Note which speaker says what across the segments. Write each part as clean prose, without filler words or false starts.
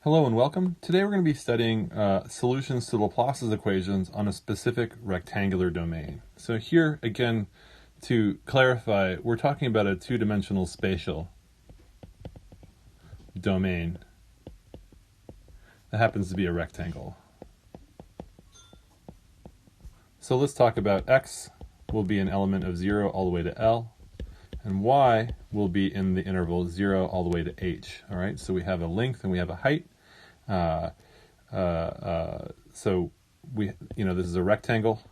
Speaker 1: Hello and welcome. Today we're going to be studying solutions to Laplace's equations on a specific rectangular domain. So here, again, to clarify, we're talking about a two-dimensional spatial domain that happens to be a rectangle. So let's talk about x will be an element of 0 all the way to L, and y will be in the interval 0 all the way to h. All right, so we have a length and we have a height. So this is a rectangle.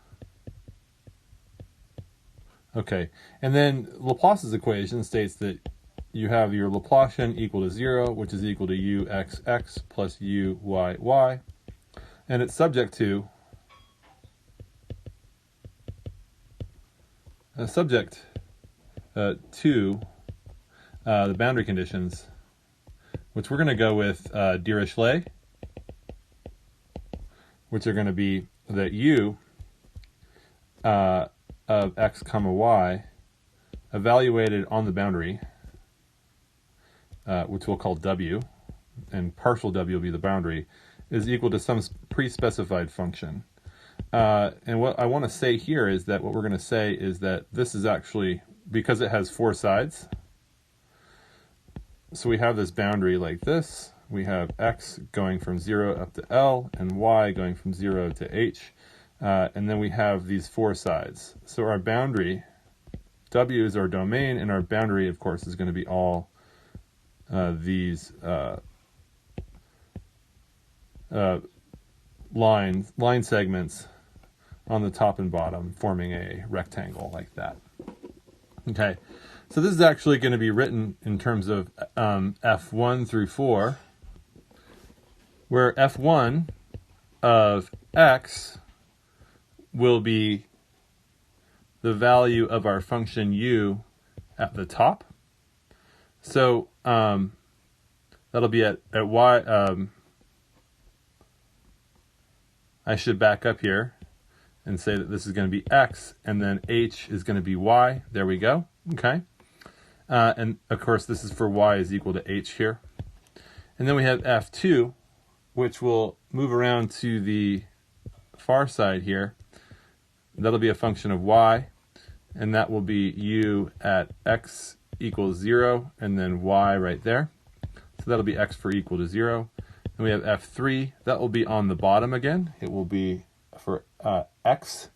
Speaker 1: Okay, and then Laplace's equation states that you have your Laplacian equal to 0, which is equal to u x x plus u y y, and it's subject to the boundary conditions, which we're going to go with Dirichlet, which are going to be that u of x comma y evaluated on the boundary, which we'll call w, and partial w will be the boundary, is equal to some pre-specified function. And what I want to say here is that what we're going to say is that this is actually, because it has four sides, so we have this boundary like this. We have x going from 0 up to L and y going from 0 to h. And then we have these four sides. So our boundary, W is our domain, and our boundary, of course, is going to be all these line segments on the top and bottom, forming a rectangle like that. Okay, so this is actually going to be written in terms of F1 through 4, where F1 of x will be the value of our function u at the top. So that'll be at y. I should back up here and say that this is going to be x, and then h is going to be y. There we go. Okay. And of course, this is for y is equal to h here. And then we have F2, which will move around to the far side here. That'll be a function of y, and that will be u at x equals 0, and then y right there. So that'll be x for equal to 0. And we have F3, that will be on the bottom again. It will be for x,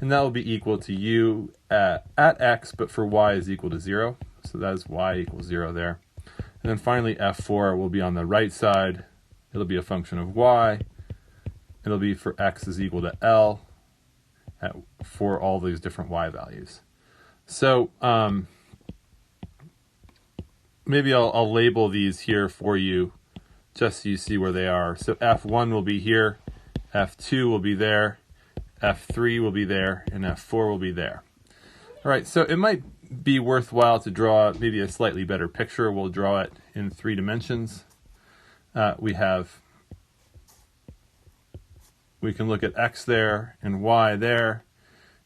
Speaker 1: and that will be equal to u at x, but for y is equal to 0. So that is y equals 0 there. And then finally F4 will be on the right side. It'll be a function of y. It'll be for x is equal to L for all these different y values. So maybe I'll label these here for you just so you see where they are. So F1 will be here, F2 will be there, F3 will be there, and F4 will be there. All right, so it might be worthwhile to draw maybe a slightly better picture. We'll draw it in 3 dimensions. We can look at x there and y there,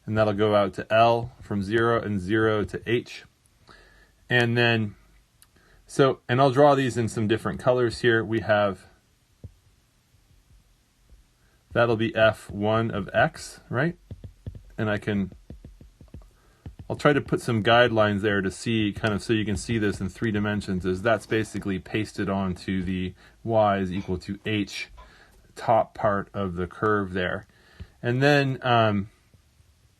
Speaker 1: and that'll go out to L from 0 and 0 to h. And then, and I'll draw these in some different colors here. We have, that'll be F1 of x, right? And I'll try to put some guidelines there to see, kind of so you can see this in 3 dimensions, as that's basically pasted onto the y is equal to h top part of the curve there. And then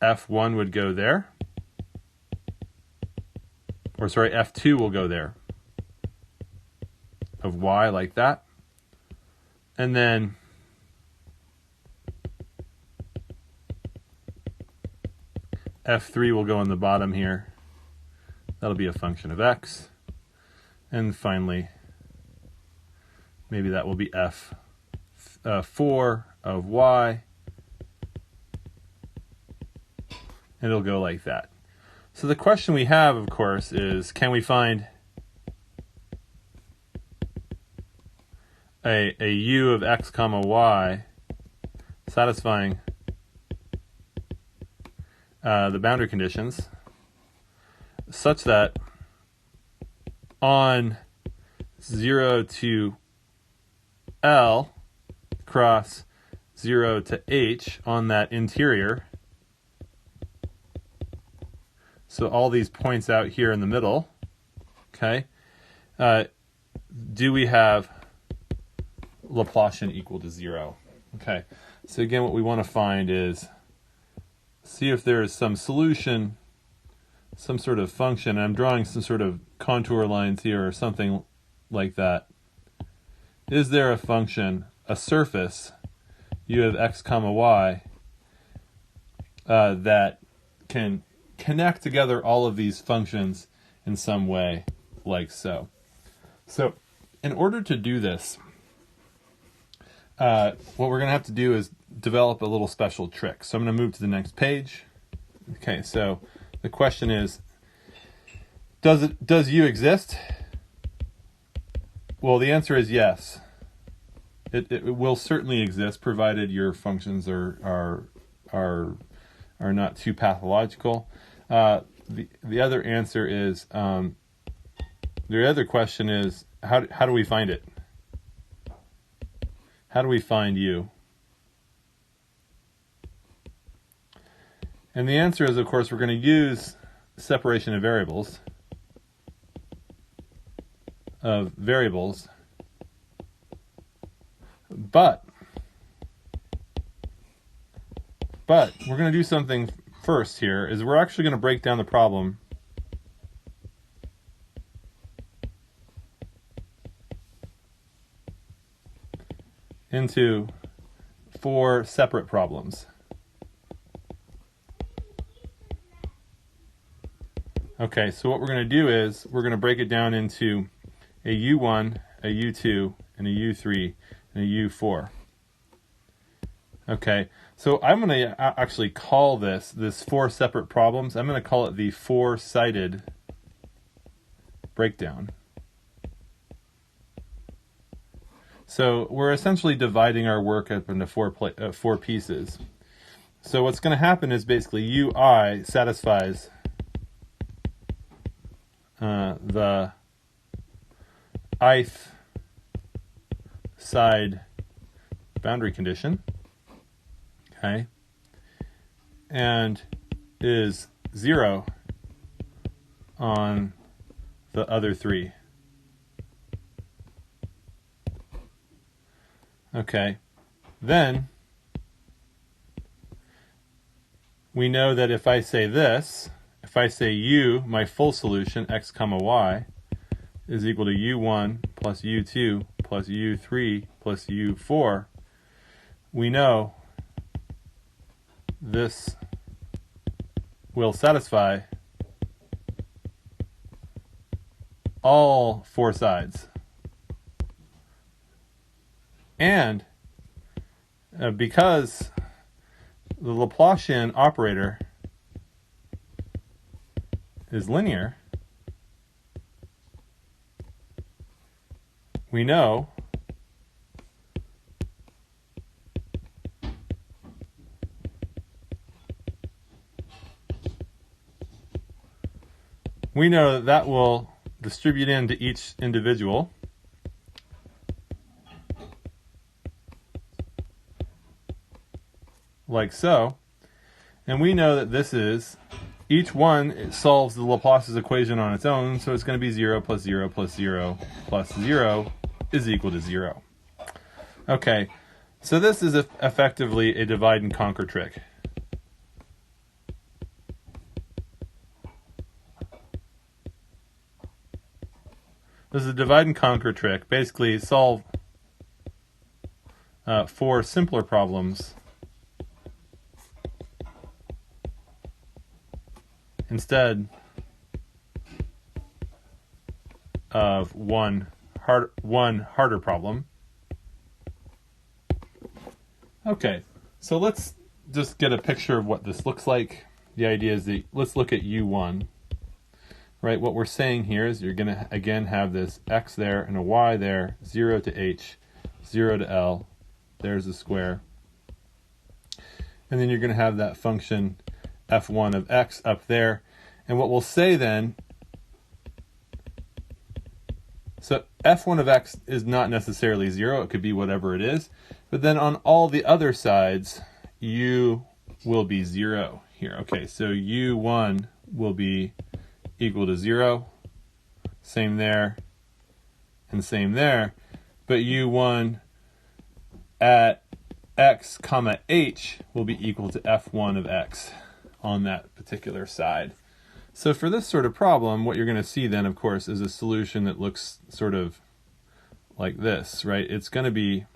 Speaker 1: F1 would go there. Or sorry, F2 will go there of y like that. And then F3 will go on the bottom here. That'll be a function of x. And finally, maybe that will be F4 of y. And it'll go like that. So the question we have, of course, is can we find a u of x comma y satisfying the boundary conditions such that on 0 to L cross 0 to h on that interior. So all these points out here in the middle, okay, do we have Laplacian equal to 0? Okay, so again, what we want to find is, see if there is some solution, some sort of function. I'm drawing some sort of contour lines here or something like that. Is there a function, a surface, u of x comma y, that can connect together all of these functions in some way, like so. So in order to do this, what we're going to have to do is develop a little special trick. So I'm going to move to the next page. Okay, so the question is, does u exist? Well, the answer is yes. It will certainly exist, provided your functions are not too pathological. The other answer is, the other question is, how do we find it? How do we find u? And the answer is, of course, we're going to use separation of variables. But we're going to do something first here, is we're actually going to break down the problem into 4 separate problems. Okay, so what we're going to do is we're going to break it down into a U1, a U2, and a U3, and a U4. Okay, so I'm going to actually call this 4 separate problems. I'm going to call it the 4-sided breakdown. So we're essentially dividing our work up into 4 pieces. So what's going to happen is basically UI satisfies the ith side boundary condition, okay, and is 0 on the other 3. Okay, then we know that if I say this, if I say u, my full solution, x comma y, is equal to u1 plus u2 plus u3 plus u4, we know this will satisfy all 4 sides. And because the Laplacian operator is linear, we know that will distribute into each individual like so, and we know that this is, each one, it solves the Laplace's equation on its own, so it's going to be 0 plus 0 plus 0 plus 0 is equal to 0. Okay, so this is effectively a divide and conquer trick. This is a divide and conquer trick. Basically, solve 4 simpler problems instead of one harder problem. Okay, so let's just get a picture of what this looks like. The idea is that let's look at U1. Right, what we're saying here is you're going to again have this x there and a y there, 0 to h, 0 to L, there's a square. And then you're going to have that function f1 of x up there. And what we'll say then, So f1 of x is not necessarily 0. It could be whatever it is. But then on all the other sides, u will be 0 here. Okay, so u1 will be equal to 0. Same there, and same there. But u1 at x comma h will be equal to f1 of x on that particular side. So for this sort of problem, what you're going to see then, of course, is a solution that looks sort of like this, right? It's going to be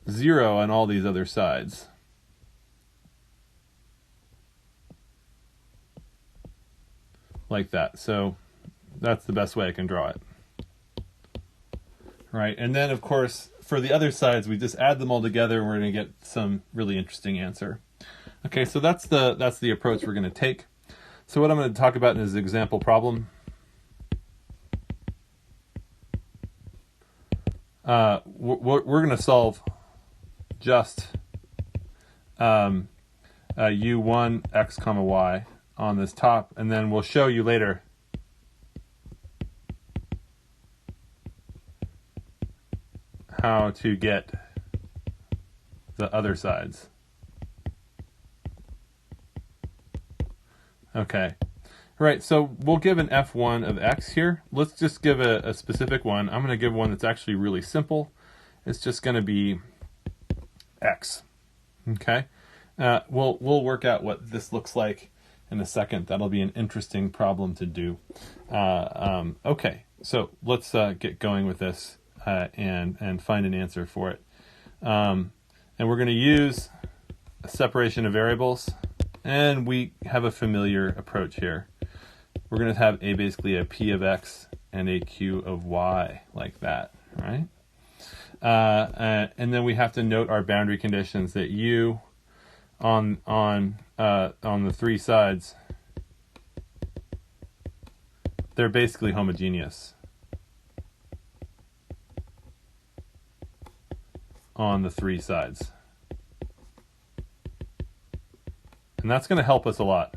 Speaker 1: 0 on all these other sides. Like that. So that's the best way I can draw it. Right, and then, of course, for the other sides, we just add them all together, and we're going to get some really interesting answer. Okay, so that's the approach we're going to take. So what I'm going to talk about in this example problem, we're going to solve just u1 x comma y on this top, and then we'll show you later how to get the other sides. Okay. All right, so we'll give an f1 of x here. Let's just give a specific one. I'm going to give one that's actually really simple. It's just going to be x. Okay. We'll work out what this looks like in a second. That'll be an interesting problem to do. Okay, so let's get going with this. And find an answer for it. And we're going to use a separation of variables, and we have a familiar approach here. We're going to have basically a p of x and a q of y, like that, right? And then we have to note our boundary conditions that u on the three sides, they're basically homogeneous on the three sides. And that's going to help us a lot.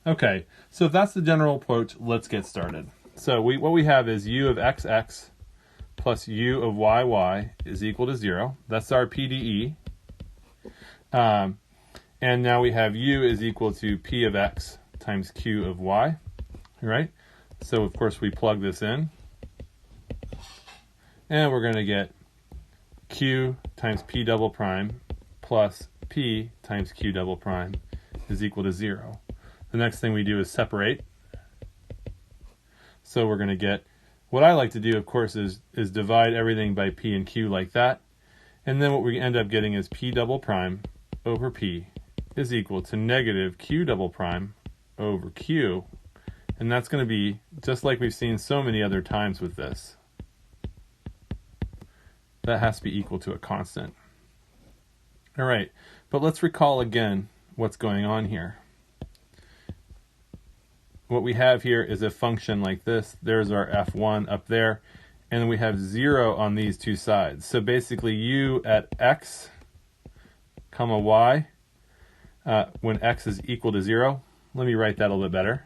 Speaker 1: Okay, so if that's the general approach, let's get started. So what we have is u of xx plus u of yy is equal to 0. That's our PDE. And now we have u is equal to p of x times q of y. Right? So of course we plug this in. And we're going to get q times p double prime plus p times q double prime is equal to 0. The next thing we do is separate. So we're going to get, what I like to do, of course, is divide everything by p and q like that. And then what we end up getting is p double prime over p is equal to negative q double prime over q. And that's going to be just like we've seen so many other times with this. That has to be equal to a constant. All right, but let's recall again what's going on here. What we have here is a function like this. There's our f1 up there, and then we have 0 on these two sides. So basically u at x comma y, when x is equal to 0, let me write that a little bit better.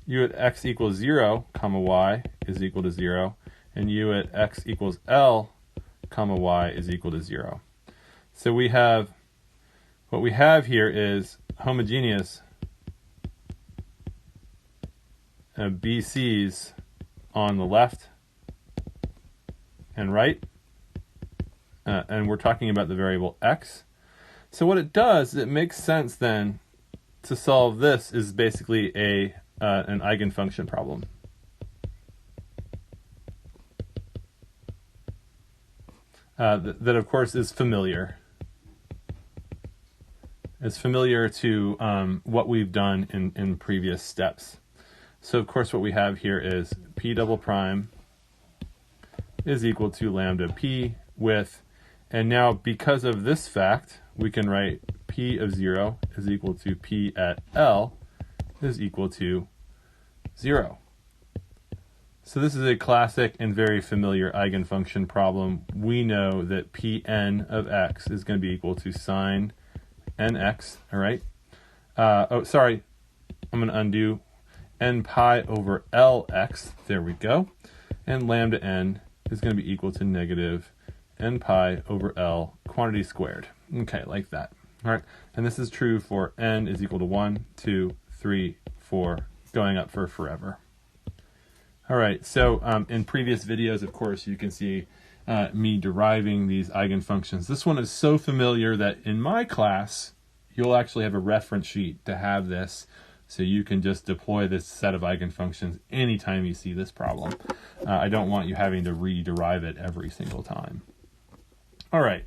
Speaker 1: U at x equals 0 comma y is equal to 0. And u at x equals L, comma y is equal to 0. So we have, what we have here is homogeneous BCs on the left and right. And we're talking about the variable x. So what it does, it makes sense then to solve this is basically an eigenfunction problem. That of course is familiar. It's familiar to what we've done in previous steps. So of course what we have here is p double prime is equal to lambda p with, and now because of this fact, we can write p of 0 is equal to p at L is equal to 0. So this is a classic and very familiar eigenfunction problem. We know that Pn of x is going to be equal to sine nx, all right? I'm going to undo n pi over Lx. There we go. And lambda n is going to be equal to negative n pi over L quantity squared. Okay, like that. All right, and this is true for n is equal to 1, 2, 3, 4, going up for forever. All right, so in previous videos, of course, you can see me deriving these eigenfunctions. This one is so familiar that in my class, you'll actually have a reference sheet to have this, so you can just deploy this set of eigenfunctions anytime you see this problem. I don't want you having to re-derive it every single time. All right.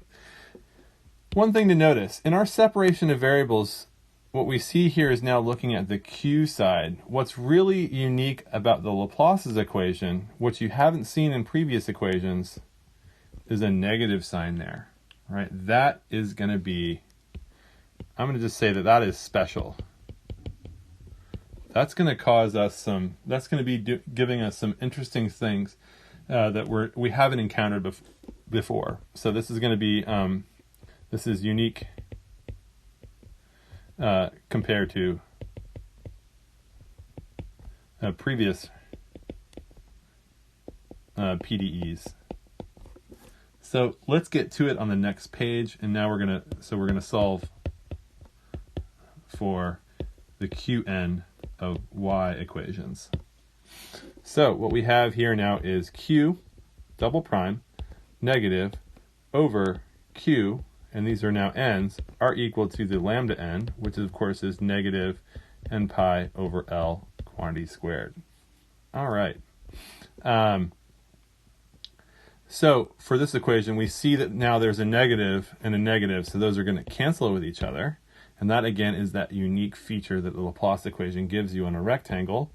Speaker 1: One thing to notice, in our separation of variables, what we see here is now looking at the q side. What's really unique about the Laplace's equation, which you haven't seen in previous equations, is a negative sign there, right? That is going to be, I'm going to just say that that is special. That's going to cause us some, that's going to be giving us some interesting things that we haven't encountered before. So this is going to be, this is unique compared to previous PDEs. So let's get to it on the next page, and now we're gonna solve for the Qn of y equations. So what we have here now is Q double prime negative over Q, and these are now n's, are equal to the lambda n, which of course is negative n pi over L quantity squared. All right. So for this equation, we see that now there's a negative and a negative, so those are going to cancel with each other. And that, again, is that unique feature that the Laplace equation gives you on a rectangle.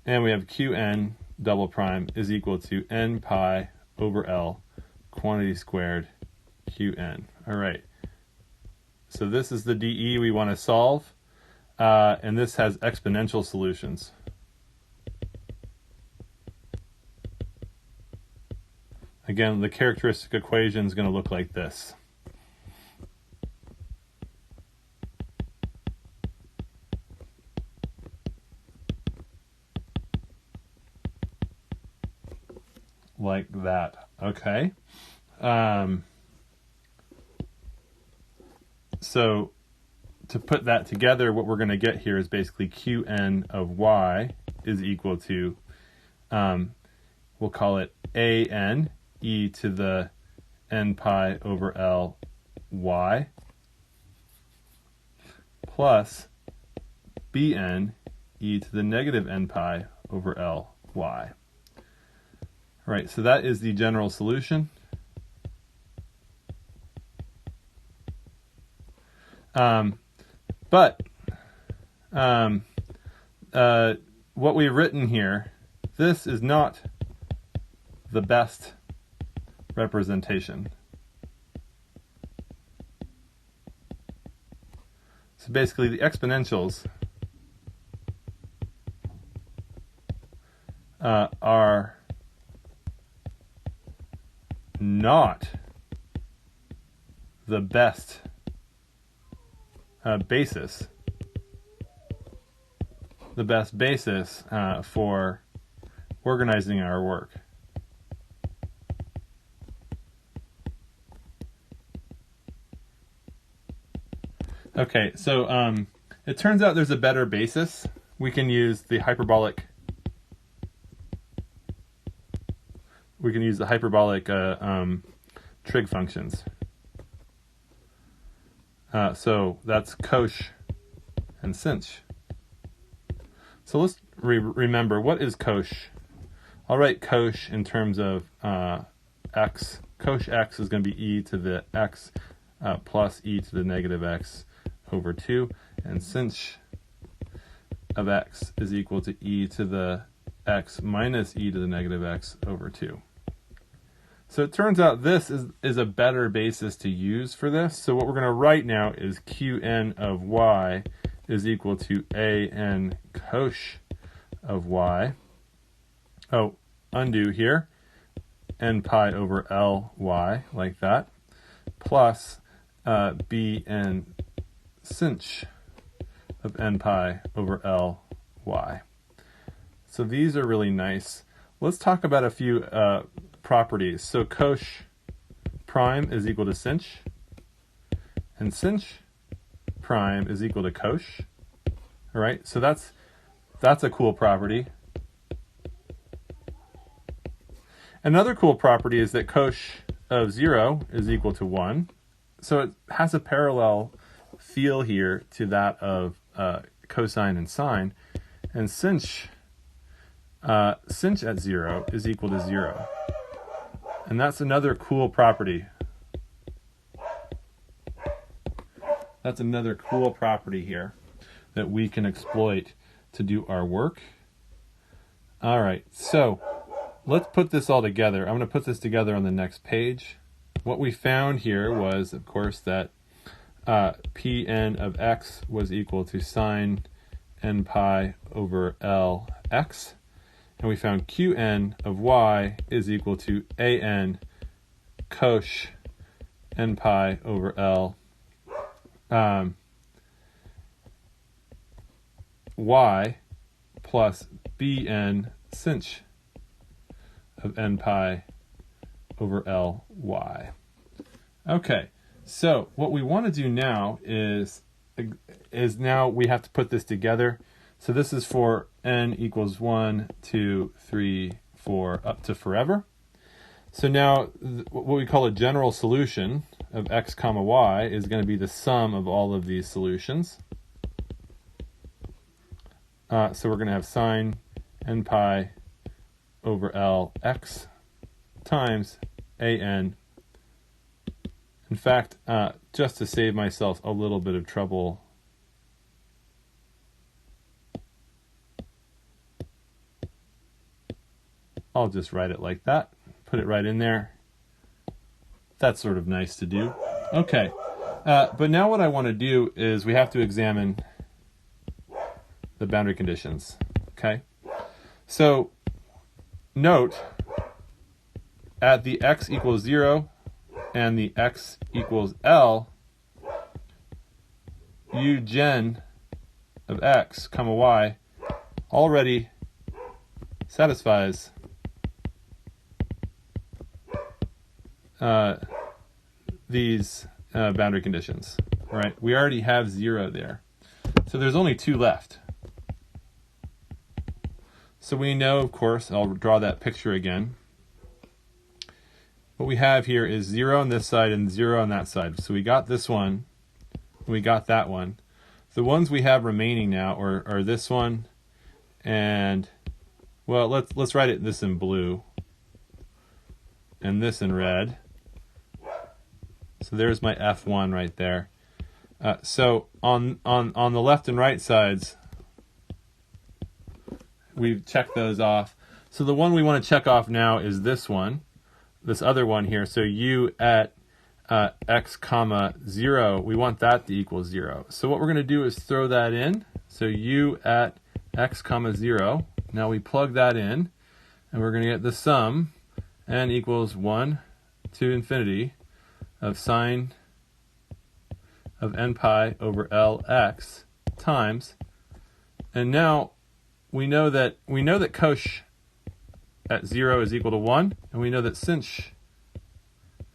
Speaker 1: And we have Qn double prime is equal to n pi over L quantity squared Qn. All right. So this is the DE we want to solve. And this has exponential solutions. Again, the characteristic equation is going to look like this. Like that. Okay. So to put that together, what we're going to get here is basically Qn of y is equal to, we'll call it an e to the n pi over L y plus bn e to the negative n pi over L y. All right, so that is the general solution. But what we've written here, this is not the best representation. So basically the exponentials are not the best basis for organizing our work. Okay, so it turns out there's a better basis. We can use the hyperbolic. We can use the hyperbolic trig functions. So that's cosh and sinh. So let's remember, what is cosh? I'll write cosh in terms of x. Cosh x is going to be e to the x plus e to the negative x over 2, and sinh of x is equal to e to the x minus e to the negative x over 2. So it turns out this is a better basis to use for this. So what we're going to write now is Qn of y is equal to an cosh of y. Oh, undo here. N pi over Ly, like that, plus bn sinh of n pi over L y. So these are really nice. Let's talk about a few properties. So cosh prime is equal to sinh, and sinh prime is equal to cosh. All right, so that's a cool property. Another cool property is that cosh of 0 is equal to 1. So it has a parallel feel here to that of cosine and sine. And sinh at 0 is equal to 0. And that's another cool property. That's another cool property here that we can exploit to do our work. All right, so let's put this all together. I'm going to put this together on the next page. What we found here was, of course, that Pn of x was equal to sine n pi over Lx. And we found Qn of y is equal to an cosh n pi over L y plus bn sinh of n pi over Ly. Okay, so what we want to do now is now we have to put this together. So this is for n equals 1, 2, 3, 4, up to forever. So now what we call a general solution of x comma y is going to be the sum of all of these solutions. So we're going to have sine n pi over Lx times an. In fact, just to save myself a little bit of trouble, I'll just write it like that. Put it right in there. That's sort of nice to do. Okay, but now what I want to do is we have to examine the boundary conditions. Okay, so note at the x equals 0 and the x equals L, u gen of x comma y already satisfies these boundary conditions, right? We already have 0 there. So there's only 2 left. So we know, of course, I'll draw that picture again. What we have here is 0 on this side and 0 on that side. So we got this one, and we got that one. The ones we have remaining now are this one, and, well, let's write this in blue, and this in red. So there's my F1 right there. So on the left and right sides, we've checked those off. So the one we want to check off now is this one, this other one here. So u at x comma 0, we want that to equal 0. So what we're going to do is throw that in. So u at x comma 0. Now we plug that in, and we're going to get the sum, n equals 1 to infinity, of sine of n pi over Lx times, and now we know that cosh at 0 is equal to 1, and we know that sinh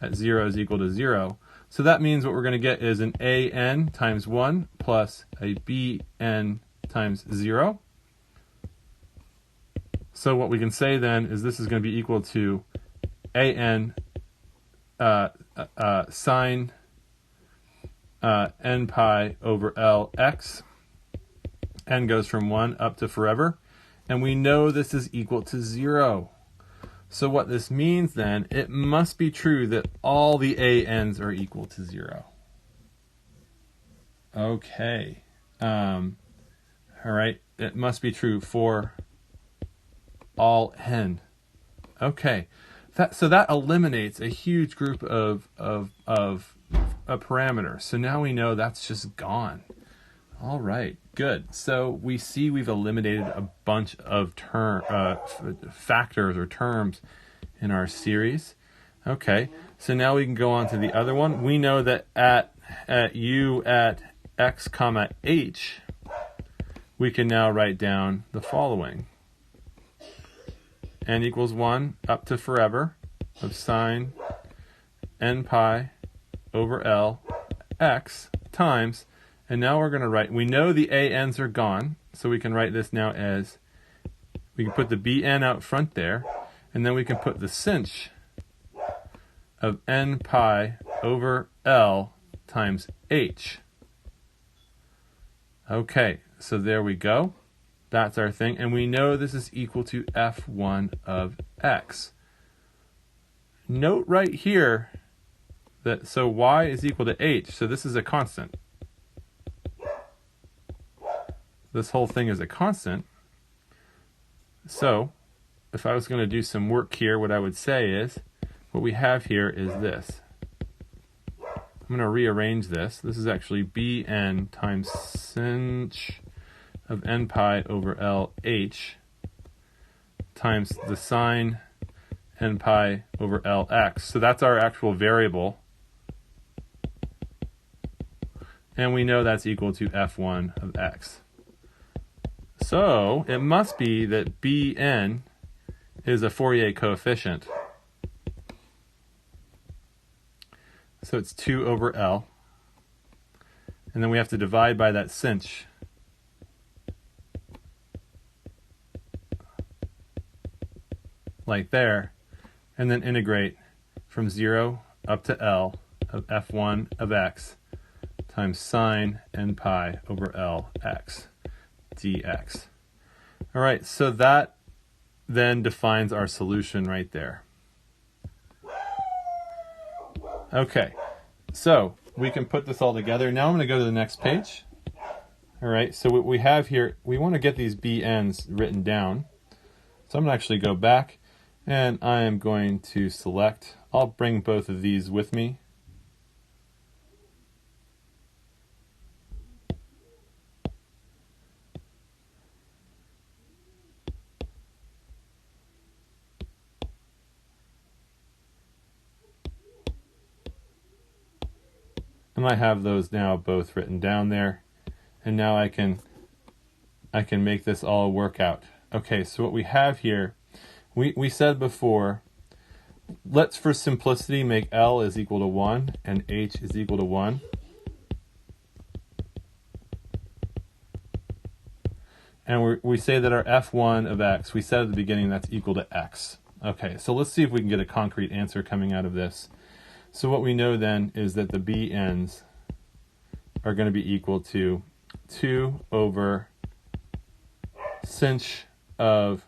Speaker 1: at 0 is equal to 0. So that means what we're going to get is an an times 1 plus a bn times 0. So what we can say then is this is going to be equal to an sine n pi over Lx. N goes from 1 up to forever. And we know this is equal to 0. So what this means then, it must be true that all the an's are equal to 0. Okay. All right. It must be true for all n. Okay. So that eliminates a huge group of parameters. So now we know that's just gone. All right, good. So we see we've eliminated a bunch of factors or terms in our series. Okay, so now we can go on to the other one. We know that at u at x comma h, we can now write down the following. N equals 1 up to forever of sine n pi over L x times, and now we're going to write, we know the ANs are gone, so we can write this now as, we can put the BN out front there, and then we can put the sinh of n pi over L times h. Okay, so there we go. That's our thing, and we know this is equal to f1 of x. Note right here that, so y is equal to h, so this is a constant. This whole thing is a constant. So, if I was going to do some work here, what I would say is, what we have here is this. I'm going to rearrange this. This is actually bn times sinh of n pi over L h times the sine n pi over L x. So that's our actual variable. And we know that's equal to f1 of x. So it must be that bn is a Fourier coefficient. So it's 2 over L. And then we have to divide by that sinh. Like there. And then integrate from 0 up to L of f1 of x times sine n pi over L x dx. All right, so that then defines our solution right there. Okay, so we can put this all together. Now I'm going to go to the next page. All right, so what we have here, we want to get these BNs written down. So I'm going to actually go back, and I am going to select, I'll bring both of these with me. And I have those now both written down there. And now I can make this all work out. Okay, so what we have here, we said before, let's for simplicity make L is equal to 1 and H is equal to 1. And we say that our f1 of x, we said at the beginning that's equal to x. Okay, so let's see if we can get a concrete answer coming out of this. So what we know then is that the BNs are going to be equal to 2 over sinh of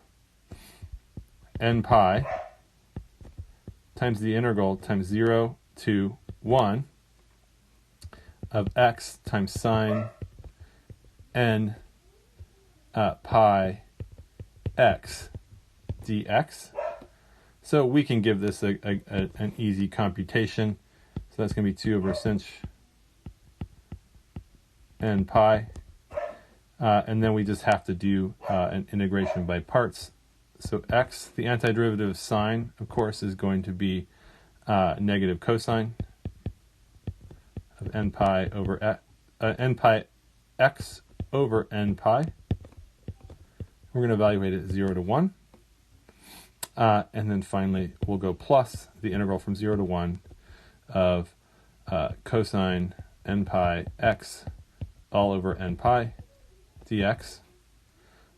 Speaker 1: n pi times the integral times 0 to 1 of x times sine n pi x dx. So we can give this an easy computation. So that's going to be 2 over sinh n pi. And then we just have to do an integration by parts. So x, the antiderivative of sine, of course, is going to be negative cosine of n pi over n pi x over n pi. We're going to evaluate it 0 to 1. And then finally, we'll go plus the integral from 0 to 1 of cosine n pi x all over n pi dx.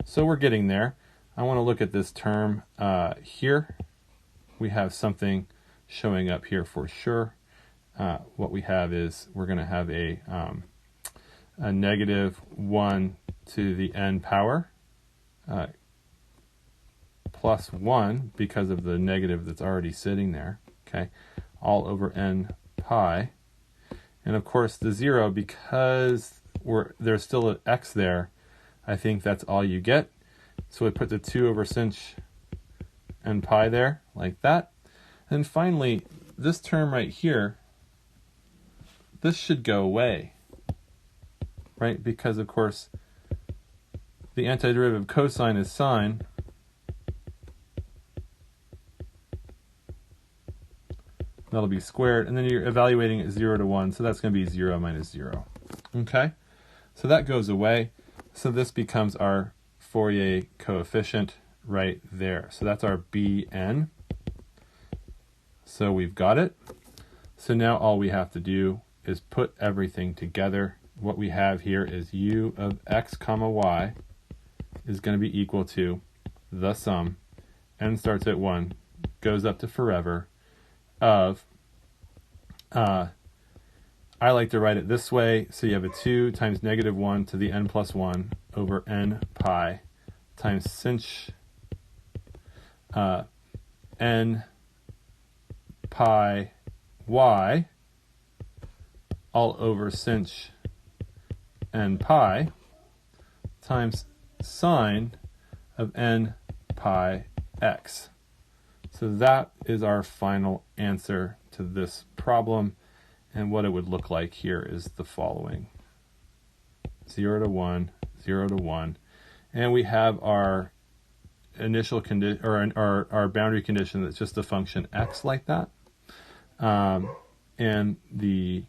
Speaker 1: So we're getting there. I want to look at this term here. We have something showing up here for sure. What we have is we're going to have a negative 1 to the n power plus 1 because of the negative that's already sitting there, okay, all over n pi. And of course the 0, because there's still an x there, I think that's all you get. So we put the 2 over sinh n pi there, like that. And finally, this term right here, this should go away, right? Because of course the antiderivative of cosine is sine. That'll be squared, and then you're evaluating it 0 to 1, so that's going to be 0 minus 0. Okay, so that goes away. So this becomes our Fourier coefficient right there. So that's our Bn. So we've got it. So now all we have to do is put everything together. What we have here is u of x comma y is going to be equal to the sum, n starts at 1, goes up to forever, of, I like to write it this way, so you have a 2 times negative 1 to the n plus 1 over n pi times sinh n pi y all over sinh n pi times sine of n pi x. So that is our final answer to this problem. And what it would look like here is the following. 0 to 1, 0 to 1. And we have our initial condition, or our boundary condition that's just a function x like that. And the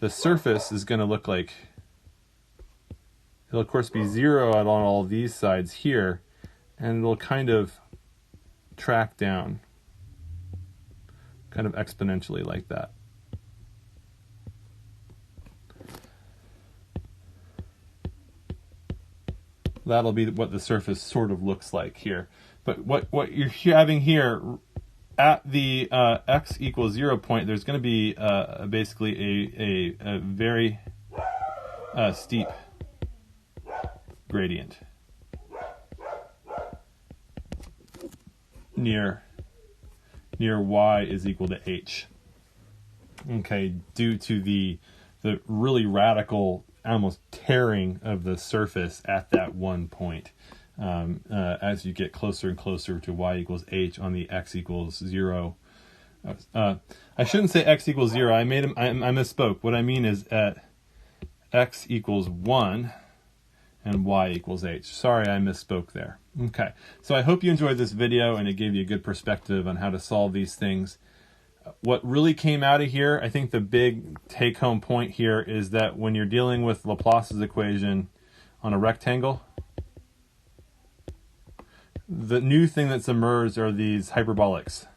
Speaker 1: surface is going to look like, it'll of course be 0 on all these sides here, and it'll kind of track down kind of exponentially like that. That'll be what the surface sort of looks like here. But what you're having here at the x equals 0 point, there's going to be basically a very steep gradient near y is equal to h. Okay, due to the really radical, almost tearing of the surface at that one point, as you get closer and closer to y equals h on the x equals 0. I shouldn't say x equals 0. I misspoke. What I mean is at x equals 1 and y equals h. Sorry, I misspoke there. Okay, so I hope you enjoyed this video and it gave you a good perspective on how to solve these things. What really came out of here, I think the big take-home point here is that when you're dealing with Laplace's equation on a rectangle, the new thing that's emerged are these hyperbolics.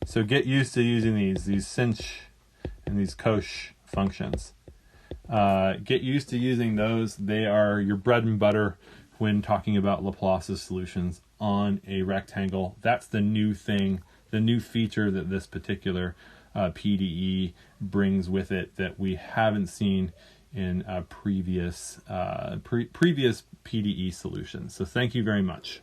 Speaker 1: So get used to using these sinh and these cosh functions. Get used to using those. They are your bread and butter when talking about Laplace's solutions on a rectangle. That's the new thing, the new feature that this particular PDE brings with it that we haven't seen in previous PDE solutions. So thank you very much.